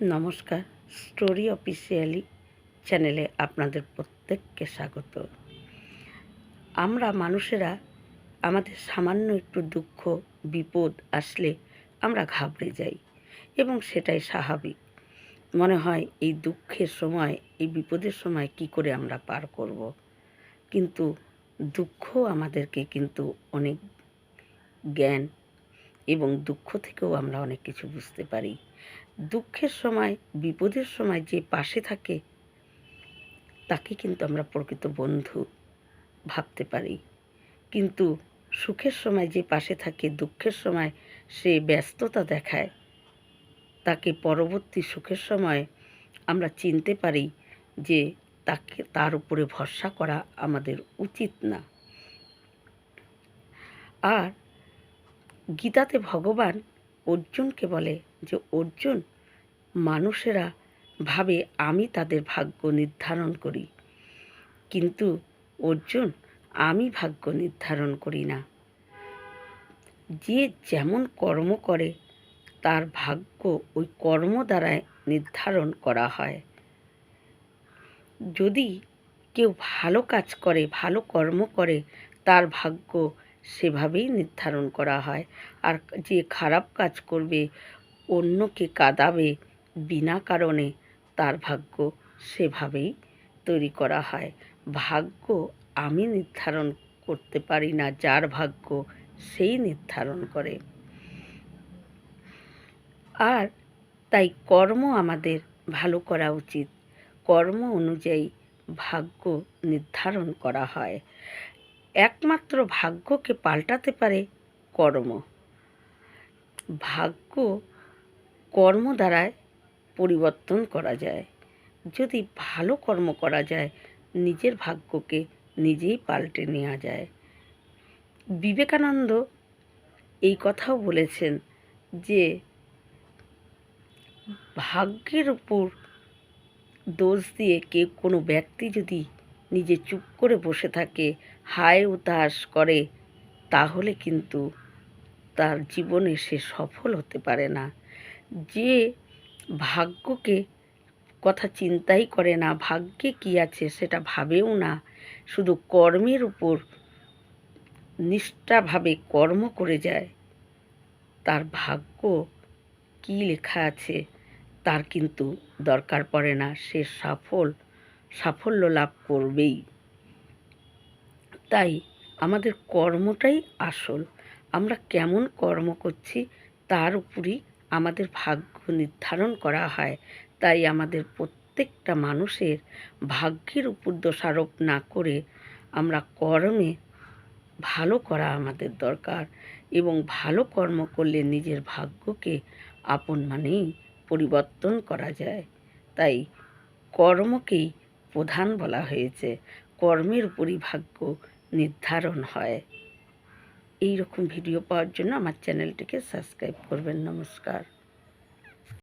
নমস্কার। Story officially চ্যানেলে আপনাদের প্রত্যেককে স্বাগত। আমরা মানুষেরা আমাদের সামান্য একটু দুঃখ বিপদ আসলে আমরা ঘাবড়ে যাই এবং সেটাই স্বাভাবিক। মনে হয় এই দুঃখের সময়, এই বিপদের সময় কি করে আমরা পার করব। কিন্তু দুঃখ আমাদেরকে কিন্তু অনেক জ্ঞান এবং দুঃখ থেকেও আমরা অনেক কিছু বুঝতে পারি। দুঃখের সময়, বিপদের সময় যে পাশে থাকে তাকে কিন্তু আমরা প্রকৃত বন্ধু ভাবতে পারি। কিন্তু সুখের সময় যে পাশে থাকে, দুঃখের সময় সে ব্যস্ততা দেখায়, তাকে পরবর্তী সুখের সময় আমরা চিনতে পারি যে তার উপরে ভরসা করা আমাদের উচিত না। আর গীতাতে ভগবান অর্জুনকে বলে যে, অর্জুন, মানুষেরা ভাবে আমি তাদের ভাগ্য নির্ধারণ করি, কিন্তু অর্জুন, আমি ভাগ্য নির্ধারণ করি না। যে যেমন কর্ম করে তার ভাগ্য ওই কর্ম দ্বারাই নির্ধারণ করা হয়। যদি কেউ ভালো কাজ করে, ভালো কর্ম করে, তার ভাগ্য সেভাবেই নির্ধারণ করা হয়। আর যে খারাপ কাজ করবে, অন্যকে কাঁদাবে বিনা কারণে, তার ভাগ্য সেভাবেই তৈরি করা হয়। ভাগ্য আমি নির্ধারণ করতে পারি না, যার ভাগ্য সেই নির্ধারণ করে। আর তাই কর্ম আমাদের ভালো করা উচিত। কর্ম অনুযায়ী ভাগ্য নির্ধারণ করা হয়। একমাত্র ভাগ্যকে পাল্টাতে পারে কর্ম। ভাগ্য কর্ম দ্বারাই পরিবর্তন করা যায়। যদি ভালো কর্ম করা যায়, নিজের ভাগ্যকে নিজেই পাল্টে নেওয়া যায়। বিবেকানন্দ এই কথাও বলেছেন যে, ভাগ্যের উপর দোষ দিয়ে কোনো ব্যক্তি যদি নিজে চুপ করে বসে থাকে, হায় উতাস করে, তাহলে কিন্তু তার জীবনে সে সফল হতে পারে না। যে ভাগ্যকে কথা চিন্তাই করে না, ভাগ্যে কি আছে সেটা ভাবেও না, শুধু কর্মের উপর নিষ্ঠাভাবে কর্ম করে যায়, তার ভাগ্য কি লেখা আছে তার কিন্তু দরকার পড়ে না। সে সাফল্য লাভ করবেই। তাই আমাদের কর্মটাই আসল। আমরা কেমন কর্ম করছি তার উপরই আমাদের ভাগ্য নির্ধারণ করা হয়। তাই আমাদের প্রত্যেকটা মানুষের ভাগ্যের উপর দোষারোপ না করে আমরা কর্মে ভালো করা আমাদের দরকার, এবং ভালো কর্ম করলে নিজের ভাগ্যকে আপন মনেই পরিবর্তন করা যায়। তাই কর্মকেই প্রধান বলা হয়েছে। কর্মের উপরই ভাগ্য নির্ধারণ হয়। এই রকম ভিডিও পাওয়ার জন্য আমার চ্যানেলটিকে সাবস্ক্রাইব করবেন। নমস্কার।